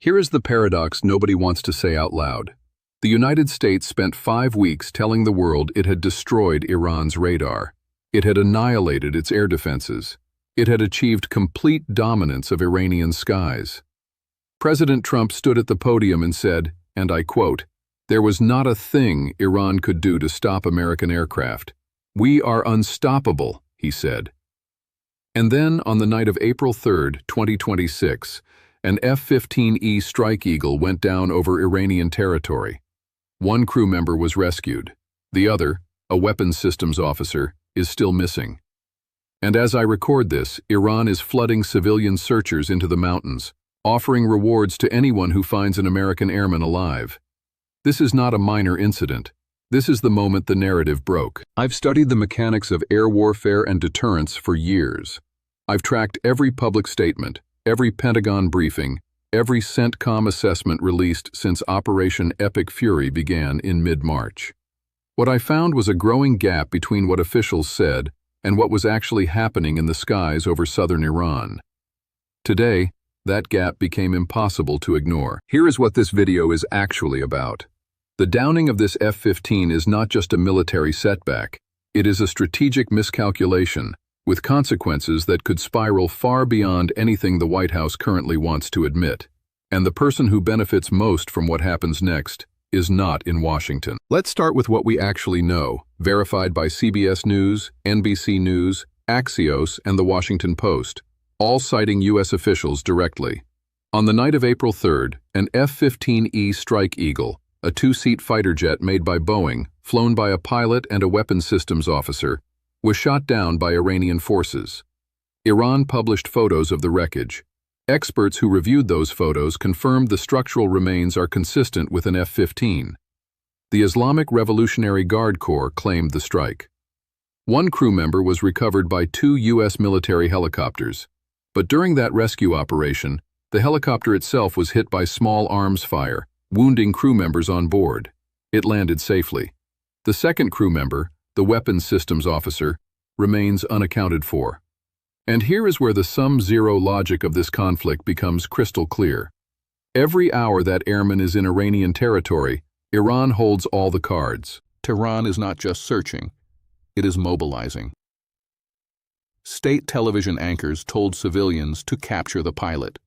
Here is the paradox nobody wants to say out loud. The United States spent 5 weeks telling the world it had destroyed Iran's radar. It had annihilated its air defenses. It had achieved complete dominance of Iranian skies. President Trump stood at the podium and said, and I quote, "There was not a thing Iran could do to stop American aircraft. We are unstoppable," he said. And then, on the night of April 3, 2026, an F-15E Strike Eagle went down over Iranian territory. One crew member was rescued. The other, a weapons systems officer, is still missing. And as I record this, Iran is flooding civilian searchers into the mountains, offering rewards to anyone who finds an American airman alive. This is not a minor incident. This is the moment the narrative broke. I've studied the mechanics of air warfare and deterrence for years. I've tracked every public statement, every Pentagon briefing, every CENTCOM assessment released since Operation Epic Fury began in mid-March. What I found was a growing gap between what officials said and what was actually happening in the skies over southern Iran. Today, that gap became impossible to ignore. Here is what this video is actually about. The downing of this F-15 is not just a military setback. It is a strategic miscalculation, with consequences that could spiral far beyond anything the White House currently wants to admit. And the person who benefits most from what happens next is not in Washington. Let's start with what we actually know, verified by CBS News, NBC News, Axios, and The Washington Post, all citing U.S. officials directly. On the night of April 3rd, an F-15E Strike Eagle, a 2-seat fighter jet made by Boeing, flown by a pilot and a weapons systems officer, was shot down by Iranian forces. Iran published photos of the wreckage. Experts who reviewed those photos confirmed the structural remains are consistent with an F-15. The Islamic Revolutionary Guard Corps claimed the strike. One crew member was recovered by 2 U.S. military helicopters, but during that rescue operation, the helicopter itself was hit by small arms fire, wounding crew members on board. It landed safely. The second crew member, the weapons systems officer, remains unaccounted for. And here is where the sum-zero logic of this conflict becomes crystal clear. Every hour that airman is in Iranian territory, Iran holds all the cards. Tehran is not just searching, it is mobilizing. State television anchors told civilians to capture the pilot.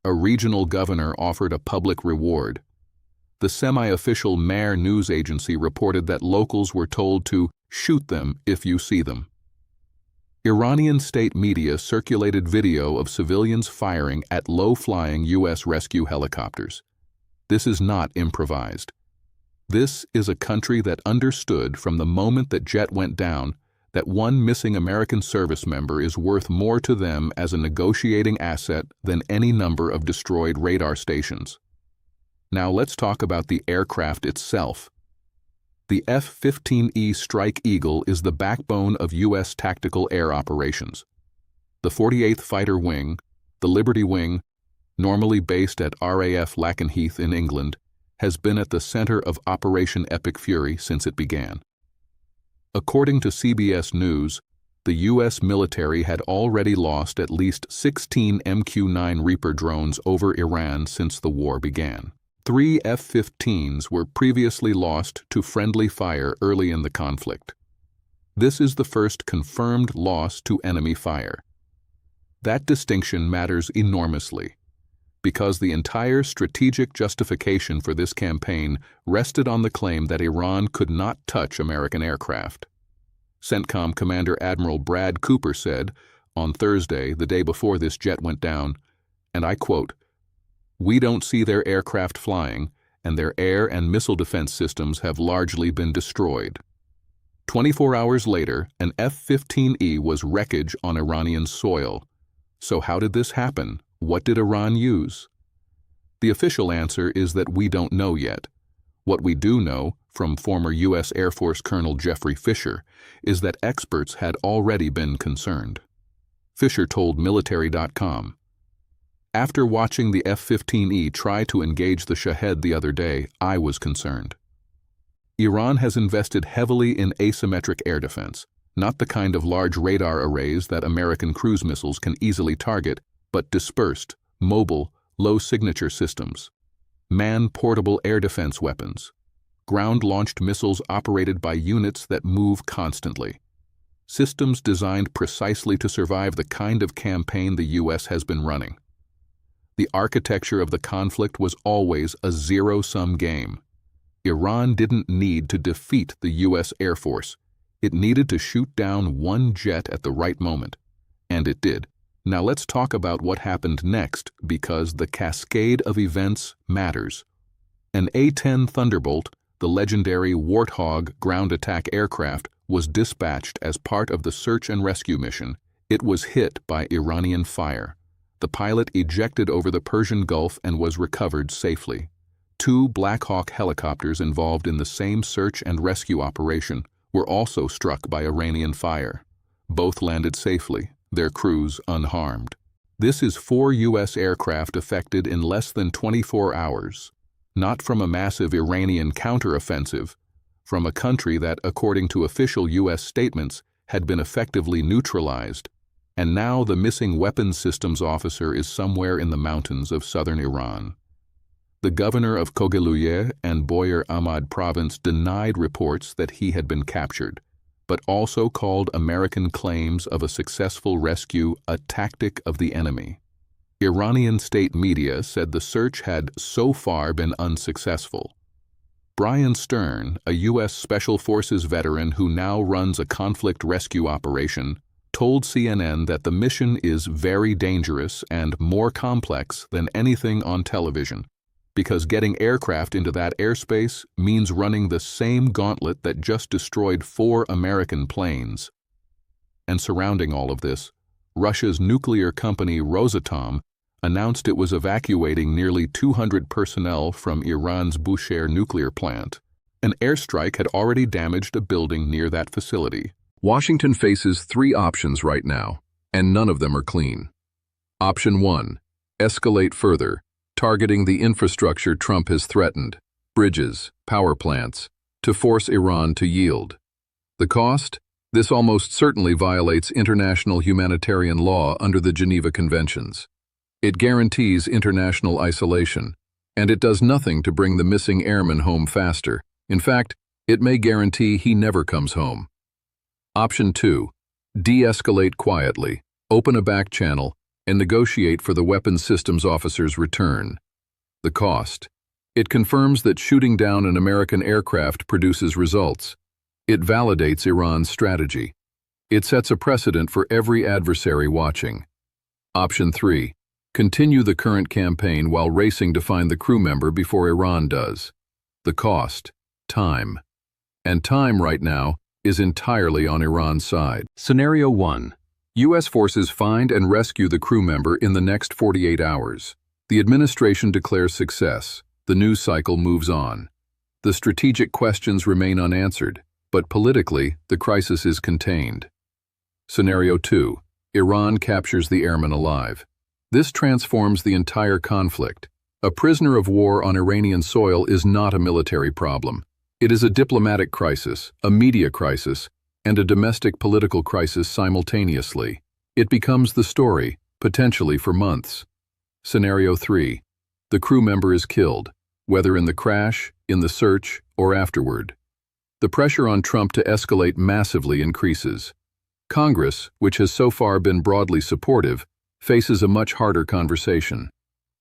A regional governor offered a public reward. The semi-official Mehr news agency reported that locals were told to shoot them if you see them. Iranian state media circulated video of civilians firing at low-flying U.S. rescue helicopters. This is not improvised. This is a country that understood from the moment that jet went down that one missing American service member is worth more to them as a negotiating asset than any number of destroyed radar stations. Now let's talk about the aircraft itself. The F-15E Strike Eagle is the backbone of U.S. tactical air operations. The 48th Fighter Wing, the Liberty Wing, normally based at RAF Lakenheath in England, has been at the center of Operation Epic Fury since it began. According to CBS News, the U.S. military had already lost at least 16 MQ-9 Reaper drones over Iran since the war began. 3 F-15s were previously lost to friendly fire early in the conflict. This is the first confirmed loss to enemy fire. That distinction matters enormously, because the entire strategic justification for this campaign rested on the claim that Iran could not touch American aircraft. CENTCOM Commander Admiral Brad Cooper said, on Thursday, the day before this jet went down, and I quote, "We don't see their aircraft flying, and their air and missile defense systems have largely been destroyed." 24 hours later, an F-15E was wreckage on Iranian soil. So how did this happen? What did Iran use? The official answer is that we don't know yet. What we do know, from former U.S. Air Force Colonel Jeffrey Fisher, is that experts had already been concerned. Fisher told Military.com, "After watching the F-15E try to engage the Shahed the other day, I was concerned. Iran has invested heavily in asymmetric air defense, not the kind of large radar arrays that American cruise missiles can easily target, but dispersed, mobile, low-signature systems, man-portable air defense weapons, ground-launched missiles operated by units that move constantly. Systems designed precisely to survive the kind of campaign the U.S. has been running. The architecture of the conflict was always a zero-sum game. Iran didn't need to defeat the U.S. Air Force. It needed to shoot down one jet at the right moment. And it did. Now let's talk about what happened next, because the cascade of events matters. An A-10 Thunderbolt, the legendary Warthog ground attack aircraft, was dispatched as part of the search and rescue mission. It was hit by Iranian fire. The pilot ejected over the Persian Gulf and was recovered safely. 2 Black Hawk helicopters involved in the same search and rescue operation were also struck by Iranian fire. Both landed safely, their crews unharmed. This is 4 U.S. aircraft affected in less than 24 hours, not from a massive Iranian counteroffensive, from a country that, according to official U.S. statements, had been effectively neutralized, and now the missing weapons systems officer is somewhere in the mountains of southern Iran. The governor of Kogaluye and Boyar Ahmad province denied reports that he had been captured, but also called American claims of a successful rescue a tactic of the enemy. Iranian state media said the search had so far been unsuccessful. Brian Stern, a U.S. Special Forces veteran who now runs a conflict rescue operation, told CNN that the mission is very dangerous and more complex than anything on television, because getting aircraft into that airspace means running the same gauntlet that just destroyed 4 American planes. And surrounding all of this, Russia's nuclear company Rosatom announced it was evacuating nearly 200 personnel from Iran's Bushehr nuclear plant. An airstrike had already damaged a building near that facility. Washington faces 3 options right now, and none of them are clean. Option 1. Escalate further, targeting the infrastructure Trump has threatened, bridges, power plants, to force Iran to yield. The cost? This almost certainly violates international humanitarian law under the Geneva Conventions. It guarantees international isolation, and it does nothing to bring the missing airman home faster. In fact, it may guarantee he never comes home. Option 2. De-escalate quietly, open a back channel, and negotiate for the weapons systems officer's return. The cost? It confirms that shooting down an American aircraft produces results. It validates Iran's strategy. It sets a precedent for every adversary watching. Option 3. Continue the current campaign while racing to find the crew member before Iran does. The cost? Time. And time right now is entirely on Iran's side. Scenario 1. U.S. forces find and rescue the crew member in the next 48 hours. The administration declares success. The news cycle moves on. The strategic questions remain unanswered, but politically, the crisis is contained. Scenario 2. Iran captures the airman alive. This transforms the entire conflict. A prisoner of war on Iranian soil is not a military problem. It is a diplomatic crisis, a media crisis, and a domestic political crisis simultaneously. It becomes the story, potentially for months. Scenario 3. The crew member is killed, whether in the crash, in the search, or afterward. The pressure on Trump to escalate massively increases. Congress, which has so far been broadly supportive, faces a much harder conversation.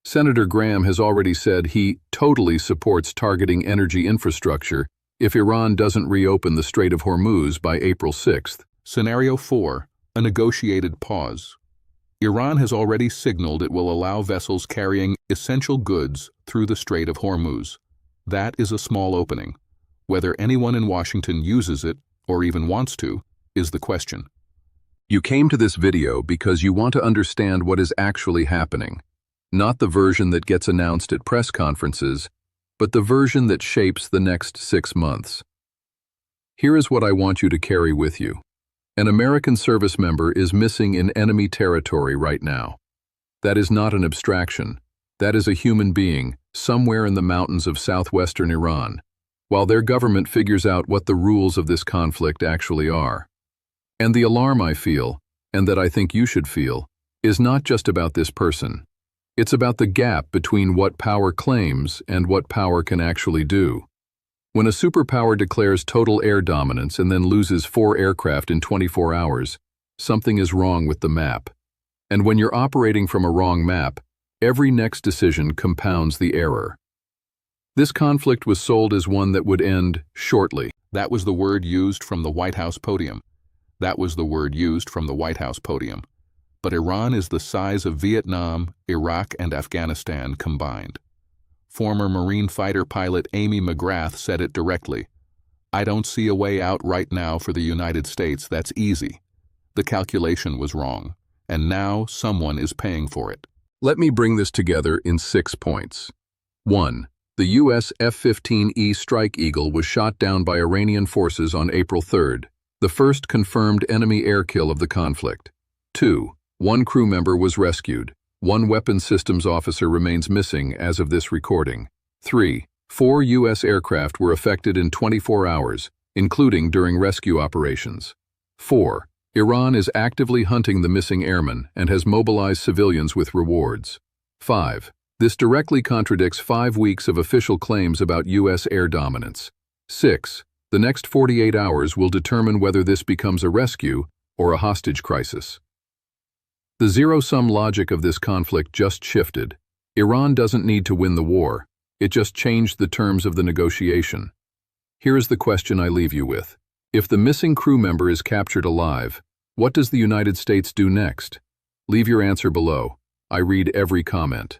Senator Graham has already said he totally supports targeting energy infrastructure if Iran doesn't reopen the Strait of Hormuz by April 6th. Scenario 4. A negotiated pause. Iran has already signaled it will allow vessels carrying essential goods through the Strait of Hormuz. That is a small opening. Whether anyone in Washington uses it, or even wants to, is the question. You came to this video because you want to understand what is actually happening. Not the version that gets announced at press conferences, but the version that shapes the next 6 months. Here is what I want you to carry with you. An American service member is missing in enemy territory right now. That is not an abstraction. That is a human being, somewhere in the mountains of southwestern Iran, while their government figures out what the rules of this conflict actually are. And the alarm I feel, and that I think you should feel, is not just about this person. It's about the gap between what power claims and what power can actually do. When a superpower declares total air dominance and then loses 4 aircraft in 24 hours, something is wrong with the map. And when you're operating from a wrong map, every next decision compounds the error. This conflict was sold as one that would end shortly. That was the word used from the White House podium. That was the word used from the White House podium. But Iran is the size of Vietnam, Iraq, and Afghanistan combined. Former Marine fighter pilot Amy McGrath said it directly. "I don't see a way out right now for the United States that's easy." The calculation was wrong, and now someone is paying for it. Let me bring this together in 6 points. 1. The U.S. F-15E Strike Eagle was shot down by Iranian forces on April 3rd, the first confirmed enemy air kill of the conflict. 2. 1 crew member was rescued. 1 weapons systems officer remains missing as of this recording. 3. 4 U.S. aircraft were affected in 24 hours, including during rescue operations. 4. Iran is actively hunting the missing airmen and has mobilized civilians with rewards. 5. This directly contradicts 5 weeks of official claims about U.S. air dominance. 6. The next 48 hours will determine whether this becomes a rescue or a hostage crisis. The zero-sum logic of this conflict just shifted. Iran doesn't need to win the war. It just changed the terms of the negotiation. Here is the question I leave you with. If the missing crew member is captured alive, what does the United States do next? Leave your answer below. I read every comment.